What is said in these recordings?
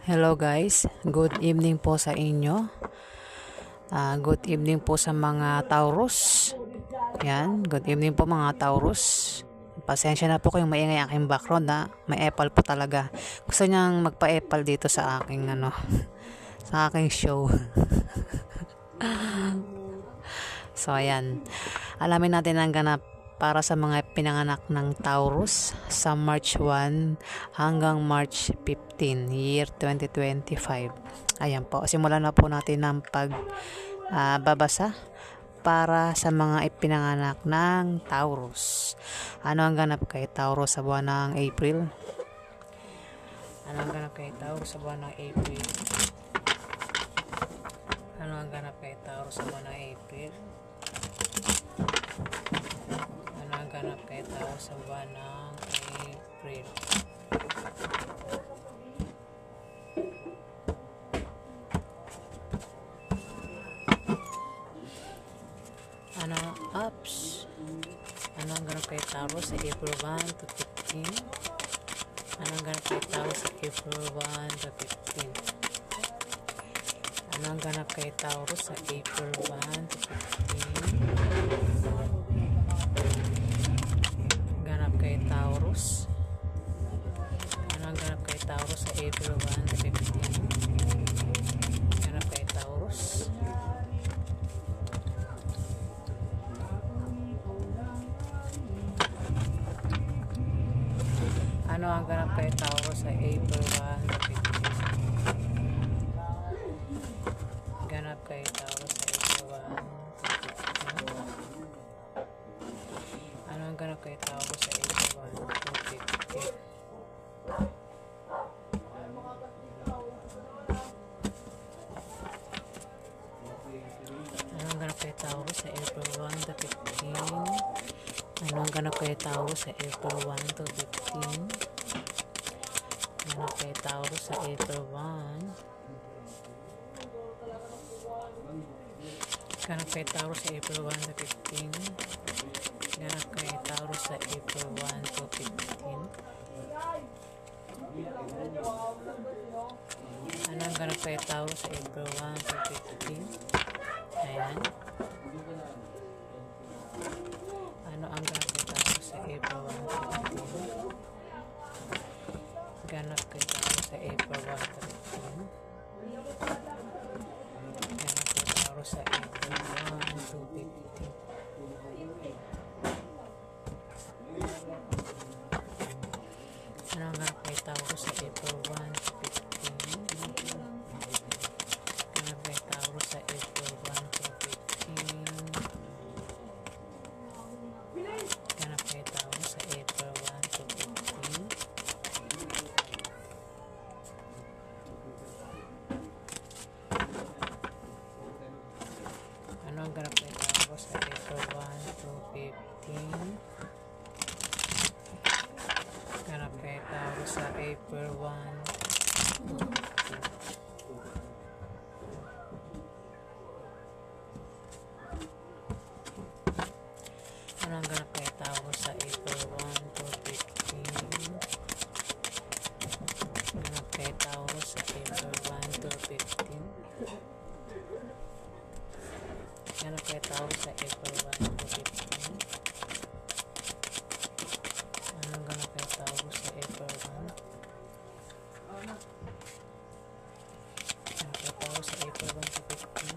Hello guys, good evening po sa inyo. Good evening po sa mga Taurus. Yan, good evening po mga Taurus. Pasensya na po kayong maingay aking background May apple po talaga. Gusto niyang magpa-apple dito sa aking sa aking show. So ayan, alamin natin ang ganap para sa mga pinanganak ng Taurus sa March 1 hanggang March 15, year 2025. Ayan po, simulan na po natin ang pagbabasa para sa mga ipinanganak ng Taurus. Ano ang ganap kay Taurus sa buwan ng April? Ano ang ganap kay Taurus sa buwan ng April? Ano ang ganap kay Taurus sa buwan ng April? Ganap kay Taurus sa buwan ng April. Ano ang ganap kay Taurus sa April 1 to 15? Ano ang ganap kay Taurus sa April 1 to 15? Ano ang ganap kay Taurus sa April 1 to 15? Taurus. Ano ang ganap kay Taurus sa April 1 to 15? Ganap kay Taurus. Ano ang ganap kay Taurus sa April 1 to 15? Ganap kay Taurus sa April 1 to 15. Ano ang ganap kay Taurus sa April 1 to 15? Ano ang ganap kay Taurus sa April 1 to 15? Ano ang ganap kay Taurus sa April 1 to 15? Ganap kay Taurus sa April 1. Ganap kay Taurus sa April 1 to 15. Ganap kay Taurus sa April 1 to 15. Ano ang ganap kay Taurus sa April 1 to 15? Ayan. Ano ang ganap kay Taurus sa April 1 to 15? Ganap kay Taurus sa April 1 to 15. Ganap kay Taurus sa April 1 to 15. Ano ang ganap kay Taurus sa April 1 to 15? Ganap kay Taurus sa April 1 to 15. Ganap kay Taurus sa April 1 to 15. Ano ang ganap kay Taurus sa April 1 to 15? Ganap kay Taurus sa April 1 to 15. Ano ang ganap kay Taurus sa April 1 to 15? Ganap kay Taurus sa April 1 to 15. Ganap kay Taurus sa April 1 to 15. Anong ganap kay Taurus sa April 1? Ganap kay Taurus sa April 1 to 15.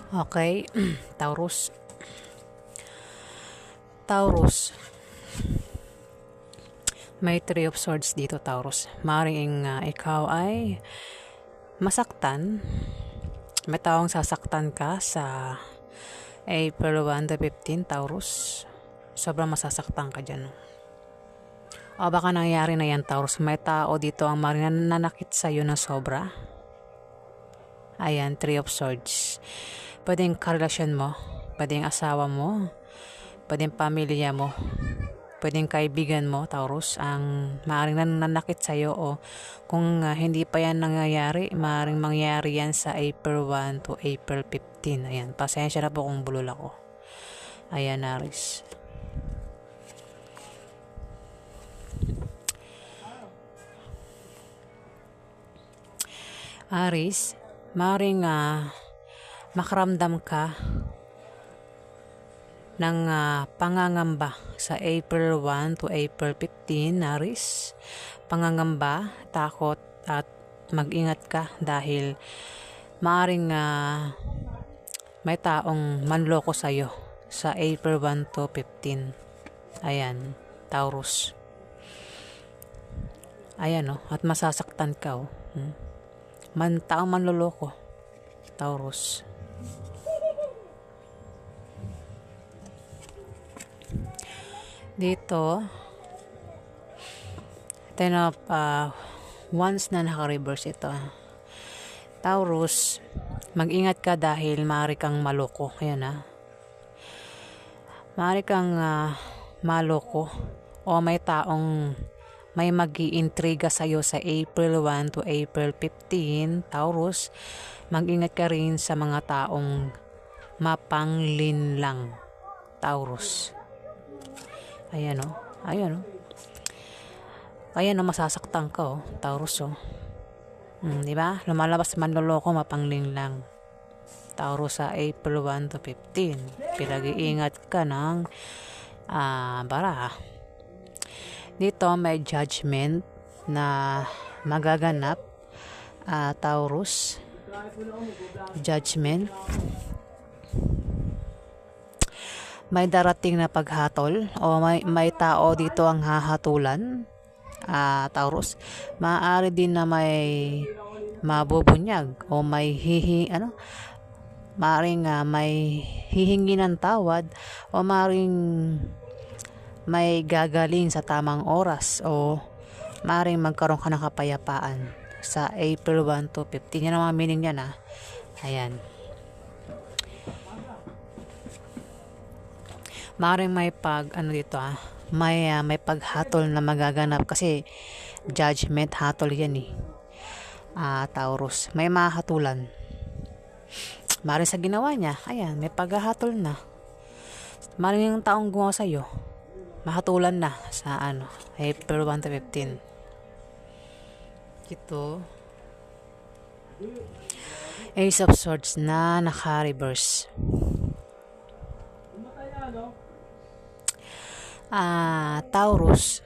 Okay, Taurus. Taurus, may Three of Swords dito, Taurus. Maring ikaw ay masaktan. May taong sasaktan ka sa April 1 to 15, Taurus. Sobrang masasaktan ka dyan. O baka nangyari na yan, Taurus. May tao dito ang maring nananakit sa'yo ng sobra. Ayan, Three of Swords. Pwedeng karelasyon mo, pwedeng asawa mo, pwedeng pamilya mo, pwedeng kaibigan mo, Taurus, ang maaaring nananakit sa'yo, o kung hindi pa yan nangyayari, maaaring mangyari yan sa April 1 to April 15. Ayan, pasensya na po kung bulol ako. Ayan, Aries. Aries, maaaring makaramdam ka ng pangangamba sa April 1 to April 15, Aries. Pangangamba, takot, at mag-ingat ka dahil maaaring may taong manloko sa'yo sa April 1 to 15. Ayan, Taurus. Ayan, at masasaktan ka, taong manloloko, Taurus. Dito, once na naka-reverse ito, Taurus, mag-ingat ka dahil maaari kang maloko. Ayan, maaari kang maloko, o may taong may mag-iintriga sa'yo sa April 1 to April 15, Taurus. Mag-ingat ka rin sa mga taong mapanglinlang, Taurus. Ayan, ayan, masasaktan ka, Taurus, diba? Lumalabas manloloko, mapanglinlang, Taurus, sa April 1 to 15. Pinag-iingat ka ng bara. Dito may judgment na magaganap, Taurus. Judgment. May darating na paghatol, o may tao dito ang hahatulan, Taurus. Maaari din na may mabubunyag, o may maaring may hihingi ng tawad, o maaring may gagaling sa tamang oras, o maaaring magkaroon ka ng kapayapaan sa April 1 to 15. Yan ang mga meaning niyan, Ayan. Maaaring may may paghatol na magaganap kasi judgment, hatol yan, Taurus. May mahatulan. Maaaring sa ginawa niya, ayan, may paghahatol na. Maaaring yung taong gumawa sa'yo, mahatulan na sa April 1 to 15. Ito, Ace of Swords na naka-reverse. Taurus,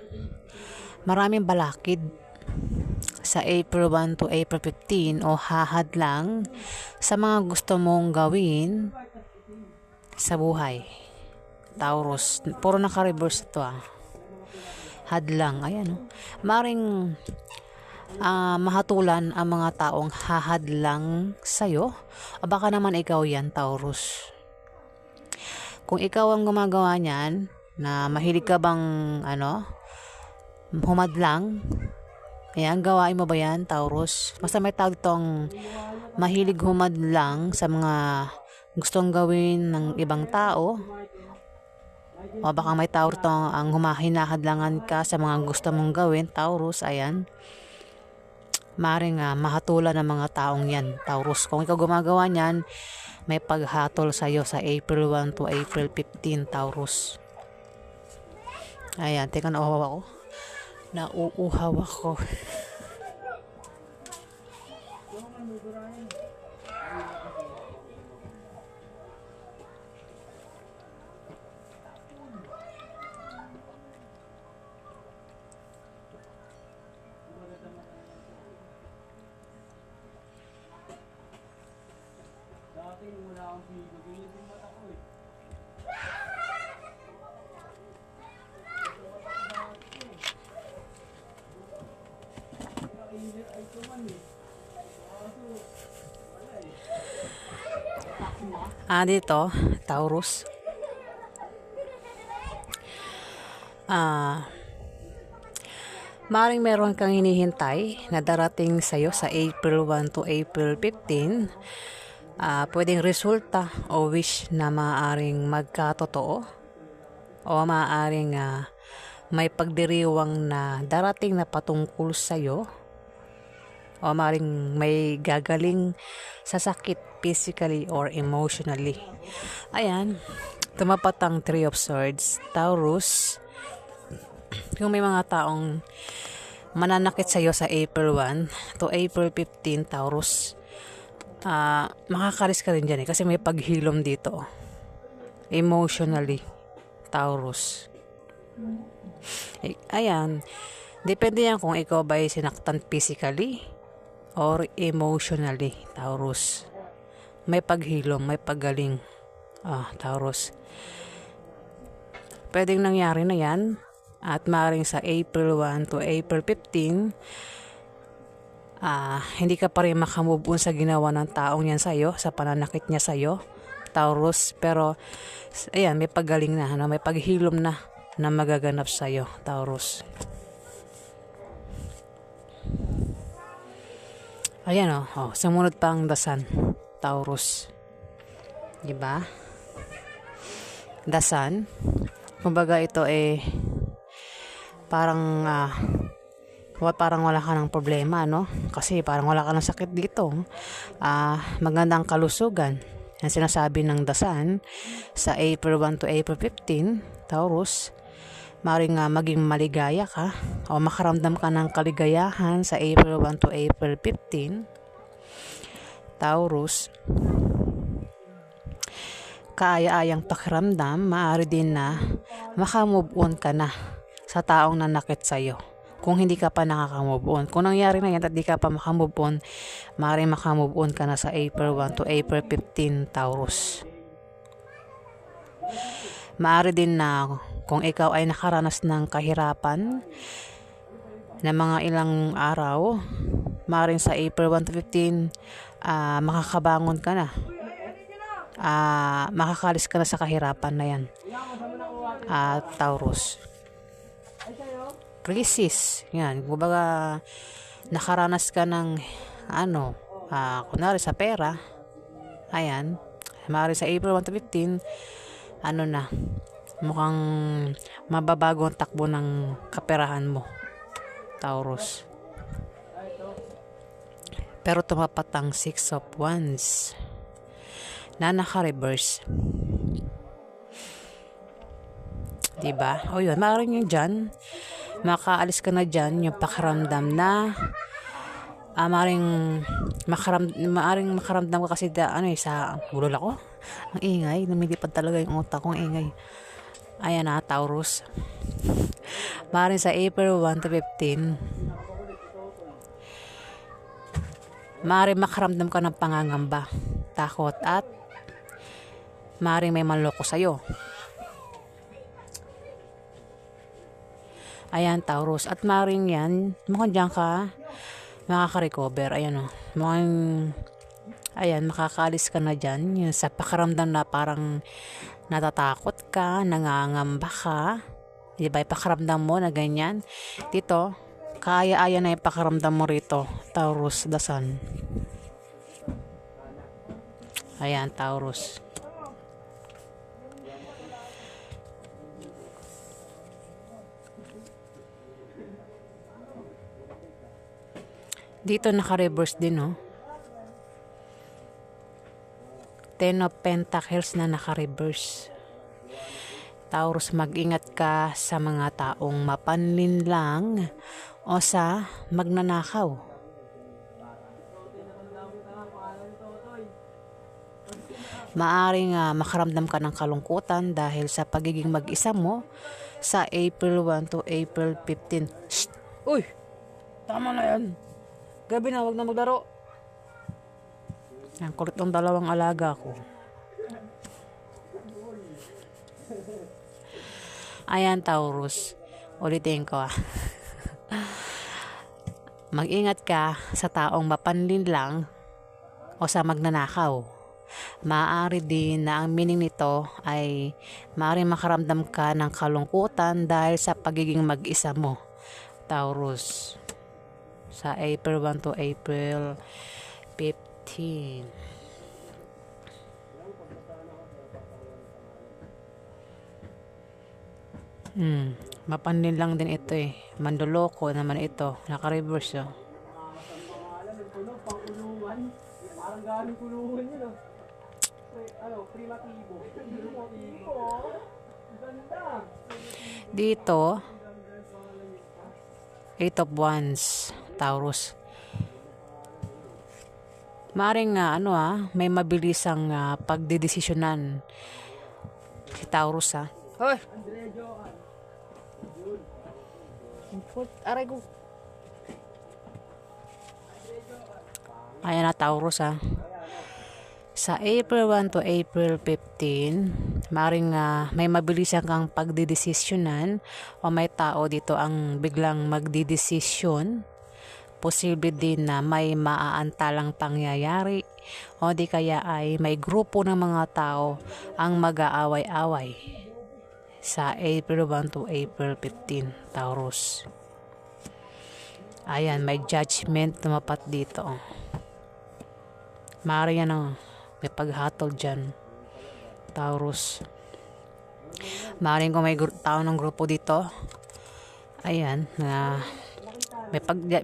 maraming balakid sa April 1 to April 15, o hahadlang sa mga gusto mong gawin sa buhay, Taurus. Puro naka-reverse ito, hadlang. Ayan, maring mahatulan ang mga taong hahadlang sa'yo, o baka naman ikaw yan, Taurus. Kung ikaw ang gumagawa niyan, na mahilig ka bang humadlang, ayan, gawain mo ba yan, Taurus? Basta may tao ditong mahilig humadlang sa mga gustong gawin ng ibang tao, o baka may tao rito ang hinahadlangan ka sa mga gusto mong gawin, Taurus. Ayan, maaaring mahatulan ng mga taong yan, Taurus. Kung ikaw gumagawa niyan, may paghatol sa'yo sa April 1 to April 15, Taurus. Ayan, teka, nauuhaw ako. Dito, Taurus. Maring meron kang hinihintay na darating sa'yo sa April 1 to April 15. Pwedeng resulta o wish na maaaring magkatotoo o maaaring may pagdiriwang na darating na patungkol sa'yo o maaaring may gagaling sa sakit physically or emotionally. Ayan, tumapat ang Three of Swords, Taurus. Kung may mga taong mananakit sa'yo sa April 1 to April 15, Taurus, makakalis ka rin dyan kasi may paghilom dito. Emotionally, Taurus. Ayan, depende yan kung ikaw ba ay sinaktan physically or emotionally, Taurus. May paghilom, may paggaling, Taurus. Pwedeng nangyari na yan at maaaring sa April 1 to April 15, hindi ka pa rin makamove on sa ginawa ng taong yan sa'yo, sa pananakit niya sa'yo, Taurus. Pero, ayan, may paggaling na, may paghilom na magaganap sa'yo, Taurus. Ayan, sumunod pa ang dasan, Taurus. Diba? Dasan, kumbaga ito parang wala ka ng problema, no? Kasi parang wala ka ng sakit dito. Magandang kalusugan. Yan sinasabi ng dasan sa April 1 to April 15, Taurus. Maring maging maligaya ka o makaramdam ka ng kaligayahan sa April 1 to April 15, Taurus. Kaaya-ayang pakiramdam, maaari din na makamove on ka na sa taong nanakit sa'yo. Kung hindi ka pa nakaka-move on. Kung nangyari na yan at di ka pa makamove on, maaaring makamove on ka na sa April 1 to April 15, Taurus. Maaari din na kung ikaw ay nakaranas ng kahirapan na mga ilang araw, maaaring sa April 1 to 15, makakabangon ka na. Makakalis ka na sa kahirapan na yan, Taurus. Crisis, yan, kumbaga nakaranas ka ng kunwari sa pera, ayan, maaaring sa April 1 to 15, mukhang mababago ang takbo ng kaperahan mo, Taurus. Pero tumapat ang Six of Wands na naka-reverse. Diba? O yun, maaaring yun dyan, makaalis ka na dyan, yung pakiramdam na maaaring makaramdam ka kasi sa bulol ako. Ang ingay, lumilipad talaga yung utak kong ingay. Ayan Taurus. Maaaring sa April 1 to 15, maaaring makaramdam ka ng pangangamba, takot, at maaaring may manloko sa'yo. Ayan Taurus. At maaaring yan, mukhang dyan ka makaka-recover. Ayan mukhang makakaalis ka na dyan. Yun sa pakiramdam na parang natatakot ka, nangangamba ka, diba, pakiramdam mo na ganyan. Dito, kaya-aya na yung pakiramdam mo rito, Taurus, dasan. Ayan, Taurus. Dito naka-reverse din, Ten of Pentacles na naka-reverse. Taurus, mag-ingat ka sa mga taong mapanlinlang o sa magnanakaw. Maaring makaramdam ka ng kalungkutan dahil sa pagiging mag-isa mo sa April 1 to April 15. Shh! Uy! Tama na yan. Gabi na, wag na maglaro. Ang kulit ng dalawang alaga ko. Ayan, Taurus. Ulitin ko Mag-ingat ka sa taong mapanlin lang o sa magnanakaw. Maaari din na ang meaning nito ay maaaring makaramdam ka ng kalungkutan dahil sa pagiging mag-isa mo, Taurus. Sa April 1 to April 15. Mapanlin lang din ito Mandoloko naman ito. Naka-reverse Parang galing kulungan yun primatibo. Ganda. Dito, 8 of Wands, Taurus. Maaring may mabilisang pagdedesisyonan si Taurus Hoy! Aray ko. Ayan na, Taurus Sa April 1 to April 15, maring may mabilisan kang pagdidesisyonan o may tao dito ang biglang magdidesisyon. Posible din na may maaantalang pangyayari o di kaya ay may grupo ng mga tao ang mag-aaway-away. Sa April 1 to April 15, Taurus. Ayan, may judgment tumapat dito. Maaari yan may paghatol dyan, Taurus. Maaaring kung may tao ng grupo dito, ayan, na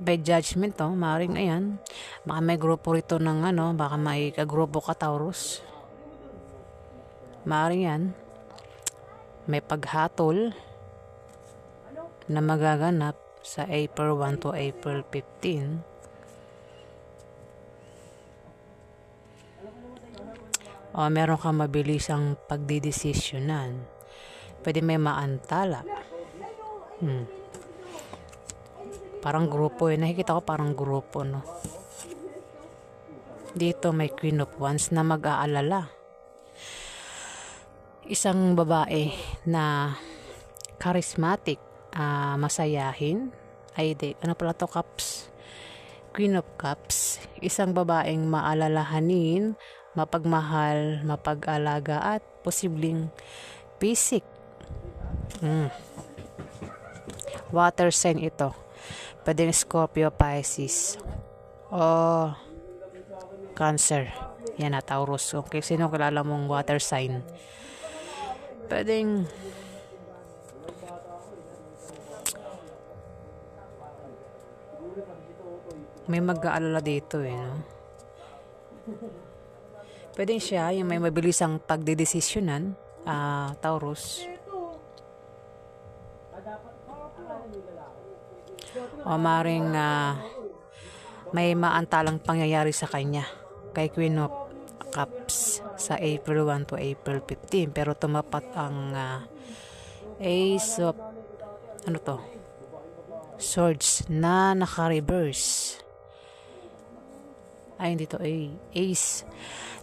may judgment maaaring ayan, baka may grupo rito ng baka may kagrupo ka, Taurus. Maaaring yan, may paghatol na magaganap sa April 1 to April 15. O meron kang mabilisang pagdidesisyonan. Pwede may maantala. Parang grupo nakikita ko parang grupo Dito may Queen of Wands na mag-aalala. Isang babae na charismatic, masayahin. Cups. Queen of Cups. Isang babaeng maalalahanin, mapagmahal, mapag-alaga at posibleng pisik. Water sign ito. Pwede Scorpio, Pisces o Cancer. Yan Taurus. Okay, sino kilala mong water sign? Pwedeng may mag-aalala dito Pwede siya yung may mabilisang pagdedesisyonan, Taurus. O maring may maantalang pangyayari sa kanya kay Queen of Cups sa April 1 to April 15. Pero tumapat ang Ace of Swords na naka-reverse. Ay, dito Ace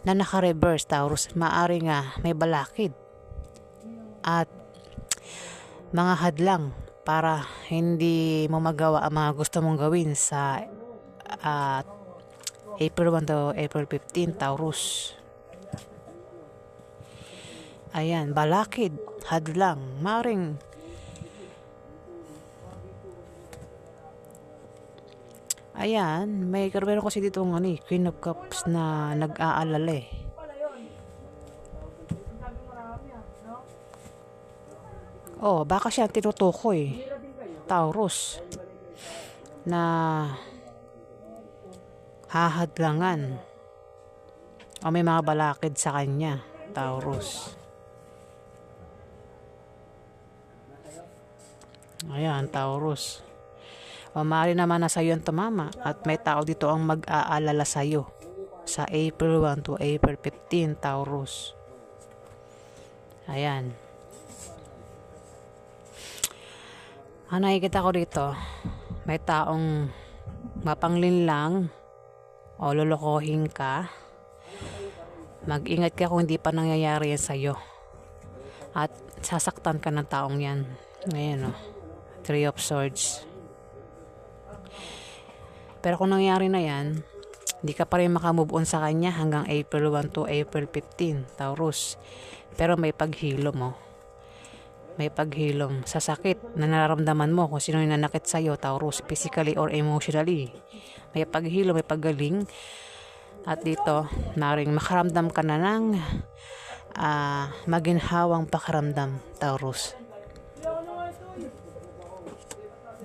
na naka-reverse, Taurus. Maaring may balakid at mga hadlang para hindi mo magawa ang mga gusto mong gawin sa April 1 to April 15, Taurus. Ayan, balakid, hadlang, maring ayan, meron kasi dito Queen of Cups na nag-aalala baka siya tinutukoy, Taurus, na hahadlangan o may mga balakid sa kanya, Taurus. Ayan, Taurus. O maaari naman na sa'yo ang tumama at may tao dito ang mag-aalala sa'yo sa April 1 to April 15, Taurus. Ayan. Nakikita ko dito, may taong mapanglinlang o lolokohin ka Mag-ingat ka kung hindi pa nangyayari yan sa'yo. At sasaktan ka ng taong yan. Ayan, oh. Three of Swords. Pero kung nangyari na yan, hindi ka pa rin makamove on sa kanya hanggang April 1 to April 15, Taurus. Pero may paghilom, oh. May paghilom sa sakit na nararamdaman mo kung sino yung nanakit sa'yo, Taurus, physically or emotionally. May paghilom, may paggaling. At dito, maring makaramdam ka na ng maginhawang pakaramdam, Taurus.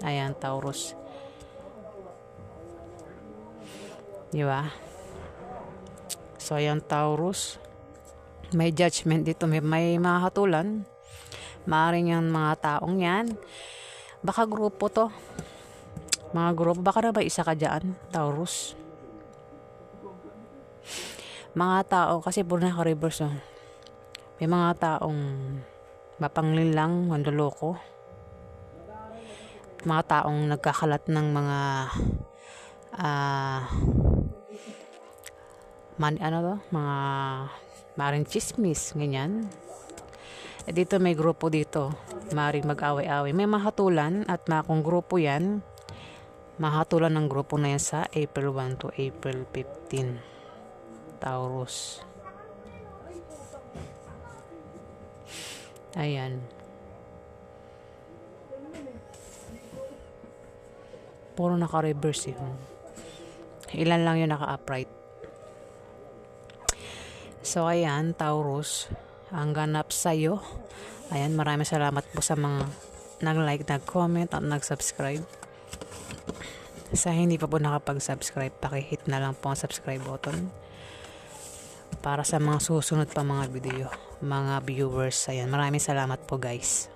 Ayan, Taurus. Di ba? So, ayan, Taurus. May judgment dito. May mga hatulan. Maaring yung mga taong yan. Baka grupo to. Mga grupo. Baka na ba isa ka dyan, Taurus? Mga tao, kasi puro naka-reverse. Oh. May mga taong mapanglinlang, mandoloko. Mga taong nagkakalat ng mga mga maring chismis, ganyan. Dito may grupo dito, maring mag-away-away. May mahatulan at kung grupo yan, mahatulan ng grupo na yan sa April 1 to April 15, Taurus. Ayan. Puro naka-reverse yun. Ilan lang yung naka-upright. So, ayan, Taurus, ang ganap sa'yo. Ayan, maraming salamat po sa mga nag-like, nag-comment, at nag-subscribe. Sa hindi pa po nakapag-subscribe, pakihit na lang po ang subscribe button para sa mga susunod pa mga video, mga viewers. Ayan, maraming salamat po guys.